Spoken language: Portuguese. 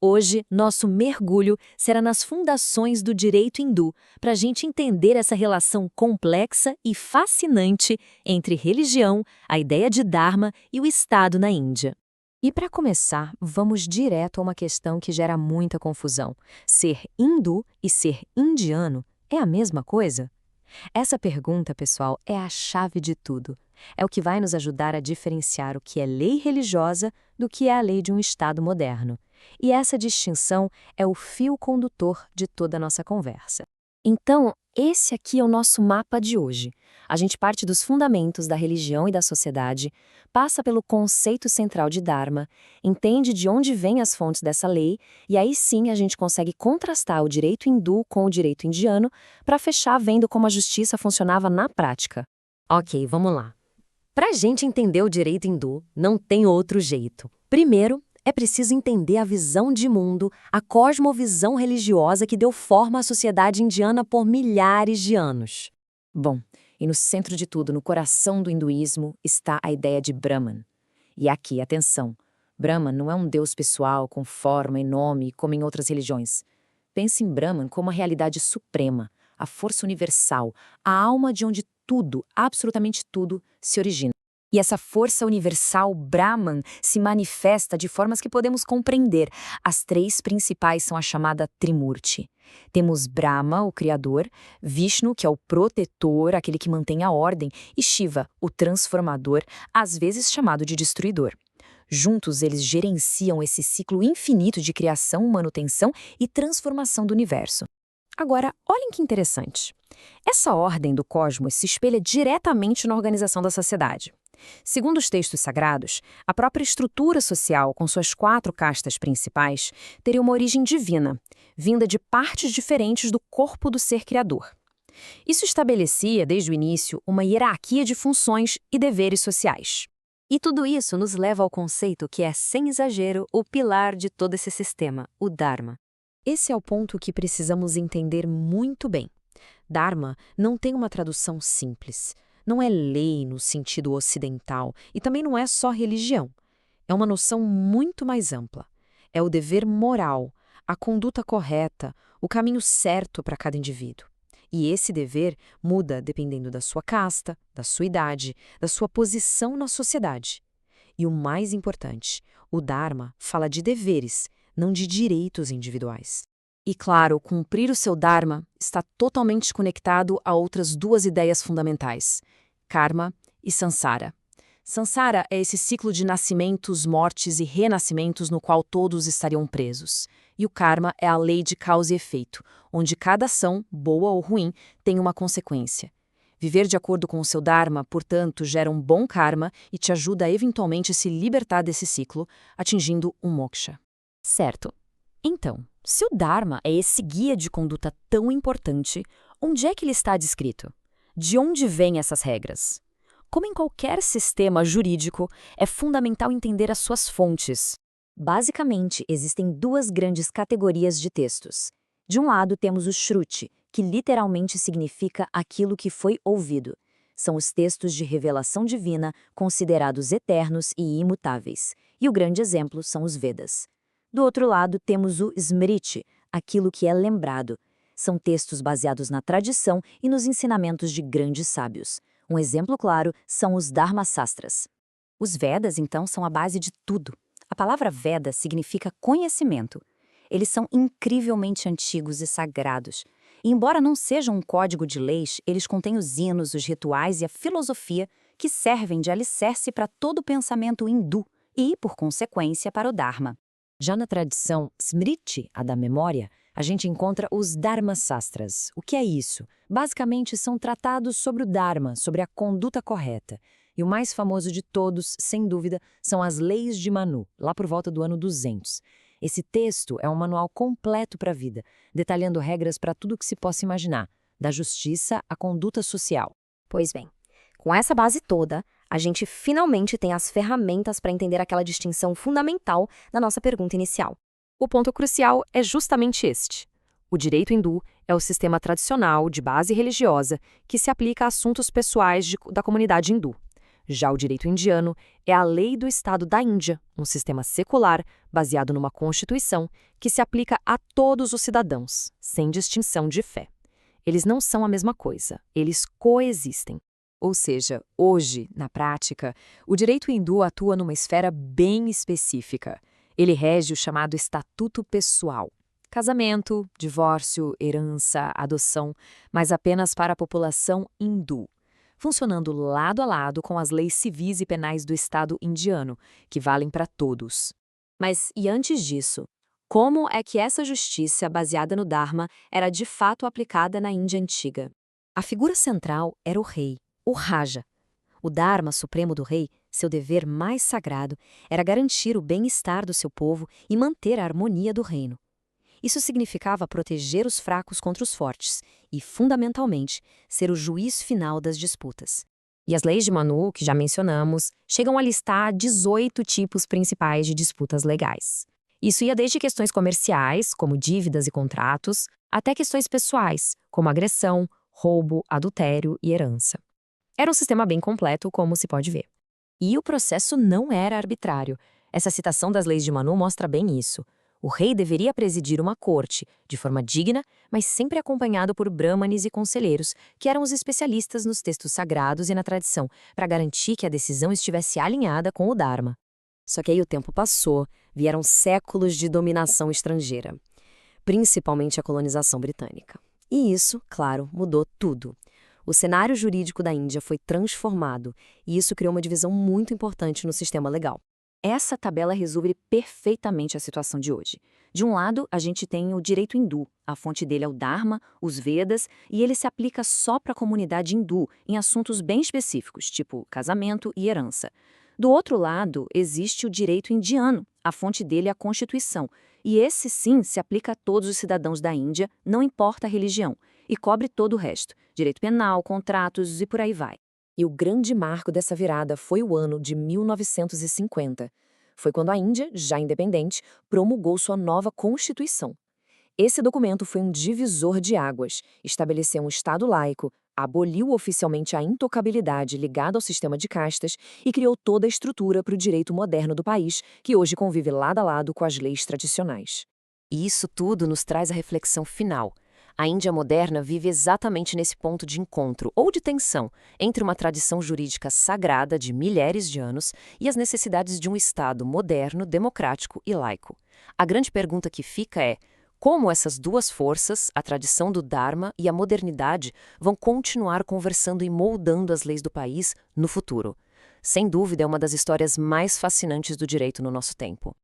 Hoje, nosso mergulho será nas fundações do direito hindu, para a gente entender essa relação complexa e fascinante entre religião, a ideia de Dharma e o Estado na Índia. E para começar, vamos direto a uma questão que gera muita confusão. Ser hindu e ser indiano é a mesma coisa? Essa pergunta, pessoal, é a chave de tudo. É o que vai nos ajudar a diferenciar o que é lei religiosa do que é a lei de um Estado moderno. E essa distinção é o fio condutor de toda a nossa conversa. Então, esse aqui é o nosso mapa de hoje. A gente parte dos fundamentos da religião e da sociedade, passa pelo conceito central de Dharma, entende de onde vêm as fontes dessa lei, e aí sim a gente consegue contrastar o direito hindu com o direito indiano para fechar vendo como a justiça funcionava na prática. Ok, vamos lá. Para a gente entender o direito hindu, não tem outro jeito. Primeiro, é preciso entender a visão de mundo, a cosmovisão religiosa que deu forma à sociedade indiana por milhares de anos. Bom, e no centro de tudo, no coração do hinduísmo, está a ideia de Brahman. E aqui, atenção, Brahman não é um deus pessoal com forma e nome como em outras religiões. Pense em Brahman como a realidade suprema, a força universal, a alma de onde tudo, absolutamente tudo, se origina. E essa força universal, Brahman, se manifesta de formas que podemos compreender. As três principais são a chamada Trimurti. Temos Brahma, o Criador, Vishnu, que é o protetor, aquele que mantém a ordem, e Shiva, o transformador, às vezes chamado de destruidor. Juntos, eles gerenciam esse ciclo infinito de criação, manutenção e transformação do universo. Agora, olhem que interessante. Essa ordem do cosmos se espelha diretamente na organização da sociedade. Segundo os textos sagrados, a própria estrutura social, com suas 4 castas principais, teria uma origem divina, vinda de partes diferentes do corpo do ser criador. Isso estabelecia, desde o início, uma hierarquia de funções e deveres sociais. E tudo isso nos leva ao conceito que é, sem exagero, o pilar de todo esse sistema, o Dharma. Esse é o ponto que precisamos entender muito bem. Dharma não tem uma tradução simples. Não é lei no sentido ocidental e também não é só religião. É uma noção muito mais ampla. É o dever moral, a conduta correta, o caminho certo para cada indivíduo. E esse dever muda dependendo da sua casta, da sua idade, da sua posição na sociedade. E o mais importante, o Dharma fala de deveres, não de direitos individuais. E claro, cumprir o seu Dharma está totalmente conectado a outras 2 ideias fundamentais, Karma e Sansara. Sansara é esse ciclo de nascimentos, mortes e renascimentos no qual todos estariam presos. E o Karma é a lei de causa e efeito, onde cada ação, boa ou ruim, tem uma consequência. Viver de acordo com o seu Dharma, portanto, gera um bom karma e te ajuda a eventualmente se libertar desse ciclo, atingindo o moksha. Certo. Então, se o Dharma é esse guia de conduta tão importante, onde é que ele está descrito? De onde vêm essas regras? Como em qualquer sistema jurídico, é fundamental entender as suas fontes. Basicamente, existem 2 grandes categorias de textos. De um lado, temos o Shruti, que literalmente significa aquilo que foi ouvido. São os textos de revelação divina considerados eternos e imutáveis. E o grande exemplo são os Vedas. Do outro lado, temos o Smriti, aquilo que é lembrado. São textos baseados na tradição e nos ensinamentos de grandes sábios. Um exemplo claro são os Dharmasastras. Os Vedas, então, são a base de tudo. A palavra Veda significa conhecimento. Eles são incrivelmente antigos e sagrados. E, embora não sejam um código de leis, eles contêm os hinos, os rituais e a filosofia que servem de alicerce para todo o pensamento hindu e, por consequência, para o Dharma. Já na tradição Smriti, a da memória, a gente encontra os Dharmasastras. O que é isso? Basicamente, são tratados sobre o Dharma, sobre a conduta correta. E o mais famoso de todos, sem dúvida, são as Leis de Manu, lá por volta do ano 200. Esse texto é um manual completo para a vida, detalhando regras para tudo o que se possa imaginar, da justiça à conduta social. Pois bem, com essa base toda, a gente finalmente tem as ferramentas para entender aquela distinção fundamental da nossa pergunta inicial. O ponto crucial é justamente este. O direito hindu é o sistema tradicional de base religiosa que se aplica a assuntos pessoais da comunidade hindu. Já o direito indiano é a lei do Estado da Índia, um sistema secular baseado numa constituição que se aplica a todos os cidadãos, sem distinção de fé. Eles não são a mesma coisa, eles coexistem. Ou seja, hoje, na prática, o direito hindu atua numa esfera bem específica. Ele rege o chamado estatuto pessoal. Casamento, divórcio, herança, adoção, mas apenas para a população hindu, funcionando lado a lado com as leis civis e penais do Estado indiano, que valem para todos. Mas e antes disso? Como é que essa justiça baseada no Dharma era de fato aplicada na Índia antiga? A figura central era o rei, o Raja. O Dharma supremo do rei, seu dever mais sagrado, era garantir o bem-estar do seu povo e manter a harmonia do reino. Isso significava proteger os fracos contra os fortes e, fundamentalmente, ser o juiz final das disputas. E as leis de Manu, que já mencionamos, chegam a listar 18 tipos principais de disputas legais. Isso ia desde questões comerciais, como dívidas e contratos, até questões pessoais, como agressão, roubo, adultério e herança. Era um sistema bem completo, como se pode ver. E o processo não era arbitrário. Essa citação das leis de Manu mostra bem isso. O rei deveria presidir uma corte, de forma digna, mas sempre acompanhado por brahmanes e conselheiros, que eram os especialistas nos textos sagrados e na tradição, para garantir que a decisão estivesse alinhada com o Dharma. Só que aí o tempo passou, vieram séculos de dominação estrangeira, principalmente a colonização britânica. E isso, claro, mudou tudo. O cenário jurídico da Índia foi transformado, e isso criou uma divisão muito importante no sistema legal. Essa tabela resume perfeitamente a situação de hoje. De um lado, a gente tem o direito hindu, a fonte dele é o Dharma, os Vedas, e ele se aplica só para a comunidade hindu, em assuntos bem específicos, tipo casamento e herança. Do outro lado, existe o direito indiano, a fonte dele é a Constituição, e esse sim se aplica a todos os cidadãos da Índia, não importa a religião, e cobre todo o resto, direito penal, contratos e por aí vai. E o grande marco dessa virada foi o ano de 1950. Foi quando a Índia, já independente, promulgou sua nova Constituição. Esse documento foi um divisor de águas, estabeleceu um Estado laico, aboliu oficialmente a intocabilidade ligada ao sistema de castas e criou toda a estrutura para o direito moderno do país, que hoje convive lado a lado com as leis tradicionais. E isso tudo nos traz a reflexão final. A Índia moderna vive exatamente nesse ponto de encontro, ou de tensão, entre uma tradição jurídica sagrada de milhares de anos e as necessidades de um Estado moderno, democrático e laico. A grande pergunta que fica é: como essas duas forças, a tradição do Dharma e a modernidade, vão continuar conversando e moldando as leis do país no futuro? Sem dúvida, é uma das histórias mais fascinantes do direito no nosso tempo.